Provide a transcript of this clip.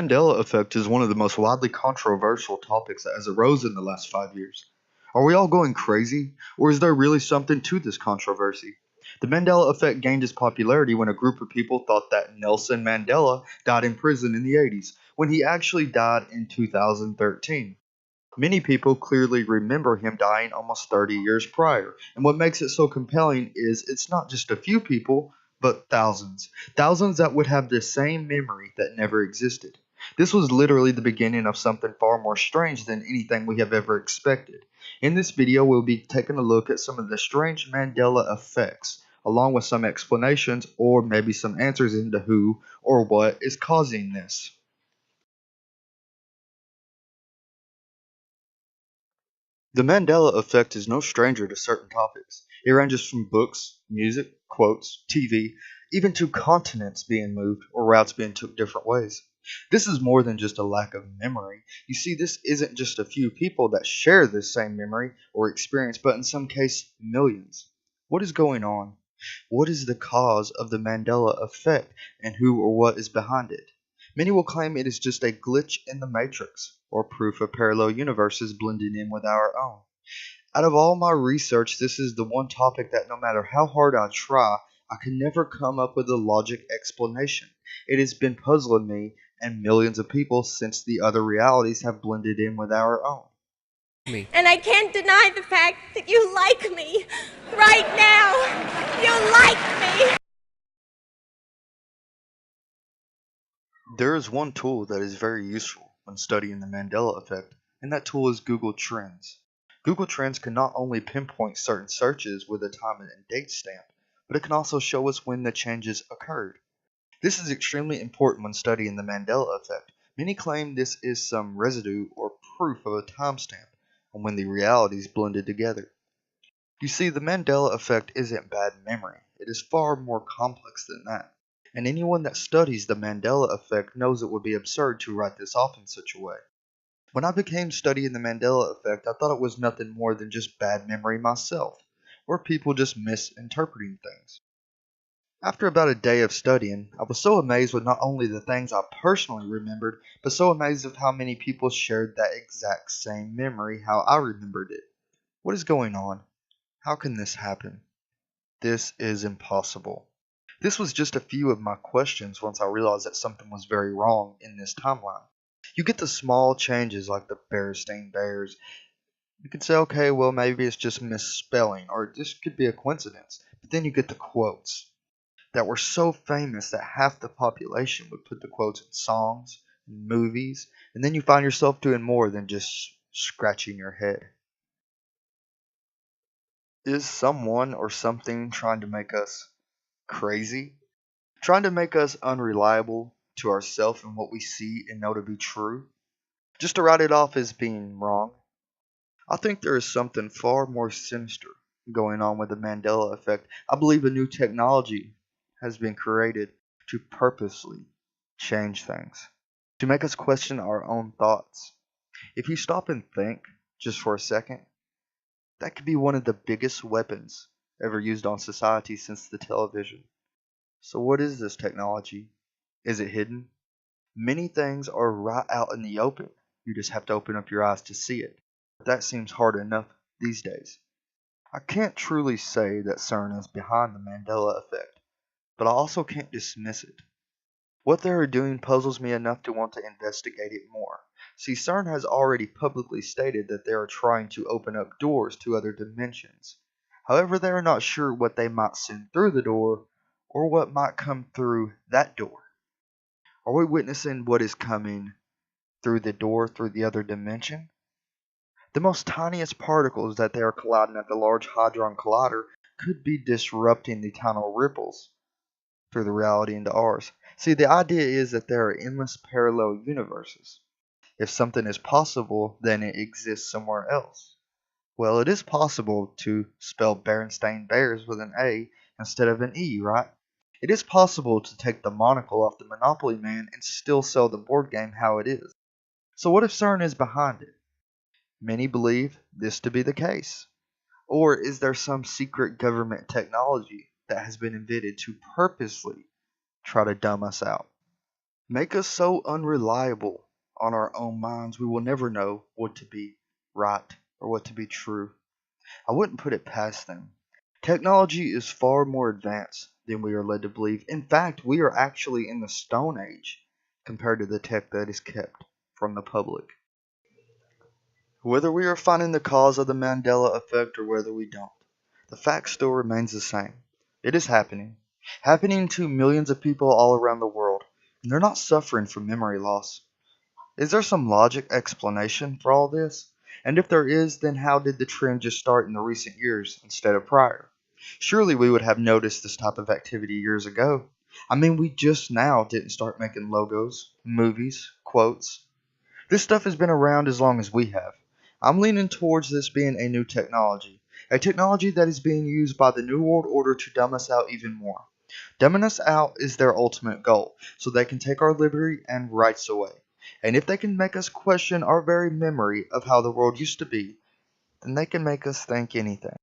Mandela effect is one of the most widely controversial topics that has arose in the last 5 years. Are we all going crazy, or is there really something to this controversy? The Mandela effect gained its popularity when a group of people thought that Nelson Mandela died in prison in the 80s, when he actually died in 2013. Many people clearly remember him dying almost 30 years prior, and what makes it so compelling is it's not just a few people, but thousands. Thousands that would have the same memory that never existed. This was literally the beginning of something far more strange than anything we have ever expected. In this video, we'll be taking a look at some of the strange Mandela effects, along with some explanations or maybe some answers into who or what is causing this. The Mandela effect is no stranger to certain topics. It ranges from books, music, quotes, TV, even to continents being moved or routes being took different ways. This is more than just a lack of memory. You see, this isn't just a few people that share this same memory or experience, but in some case, millions. What is going on? What is the cause of the Mandela effect, and who or what is behind it? Many will claim it is just a glitch in the matrix, or proof of parallel universes blending in with our own. Out of all my research, this is the one topic that no matter how hard I try, I can never come up with a logic explanation. It has been puzzling me and millions of people since the other realities have blended in with our own. And I can't deny the fact that you like me. Right now, you like me. There is one tool that is very useful when studying the Mandela effect, and that tool is Google Trends. Google Trends can not only pinpoint certain searches with a time and date stamp, but it can also show us when the changes occurred. This is extremely important when studying the Mandela effect. Many claim this is some residue or proof of a timestamp on when the realities blended together. You see, the Mandela effect isn't bad memory. It is far more complex than that. And anyone that studies the Mandela effect knows it would be absurd to write this off in such a way. When I began studying the Mandela effect, I thought it was nothing more than just bad memory myself, or people just misinterpreting things. After about a day of studying, I was so amazed with not only the things I personally remembered, but so amazed of how many people shared that exact same memory how I remembered it. What is going on? How can this happen? This is impossible. This was just a few of my questions once I realized that something was very wrong in this timeline. You get the small changes like the Berenstain Bears. You can say, okay, well, maybe it's just misspelling, or this could be a coincidence. But then you get the quotes that were so famous that half the population would put the quotes in songs and movies, and then you find yourself doing more than just scratching your head. Is someone or something trying to make us crazy? Trying to make us unreliable to ourselves and what we see and know to be true? Just to write it off as being wrong? I think there is something far more sinister going on with the Mandela effect. I believe a new technology has been created to purposely change things, to make us question our own thoughts. If you stop and think just for a second, that could be one of the biggest weapons ever used on society since the television. So, what is this technology? Is it hidden? Many things are right out in the open. You just have to open up your eyes to see it. But that seems hard enough these days. I can't truly say that CERN is behind the Mandela effect, but I also can't dismiss it. What they are doing puzzles me enough to want to investigate it more. See, CERN has already publicly stated that they are trying to open up doors to other dimensions. However, they are not sure what they might send through the door or what might come through that door. Are we witnessing what is coming through the door through the other dimension? The most tiniest particles that they are colliding at the Large Hadron Collider could be disrupting the tiny ripples through the reality into ours. See, the idea is that there are endless parallel universes. If something is possible, then it exists somewhere else. Well, it is possible to spell Berenstain Bears with an A instead of an E, right? It is possible to take the monocle off the Monopoly Man and still sell the board game how it is. So what if CERN is behind it? Many believe this to be the case. Or is there some secret government technology that has been invented to purposely try to dumb us out? make us so unreliable on our own minds we will never know what to be right or what to be true. I wouldn't put it past them. Technology is far more advanced than we are led to believe. In fact, we are actually in the Stone Age compared to the tech that is kept from the public. Whether we are finding the cause of the Mandela effect or whether we don't, the fact still remains the same. It is happening to millions of people all around the world, and they're not suffering from memory loss. Is there some logic explanation for all this? And if there is, then how did the trend just start in the recent years instead of prior? Surely we would have noticed this type of activity years ago. I mean, we just now didn't start making logos, movies, quotes. This stuff has been around as long as we have. I'm leaning towards this being a technology that is being used by the New World Order to dumb us out even more. Dumbing us out is their ultimate goal, so they can take our liberty and rights away. And if they can make us question our very memory of how the world used to be, then they can make us think anything.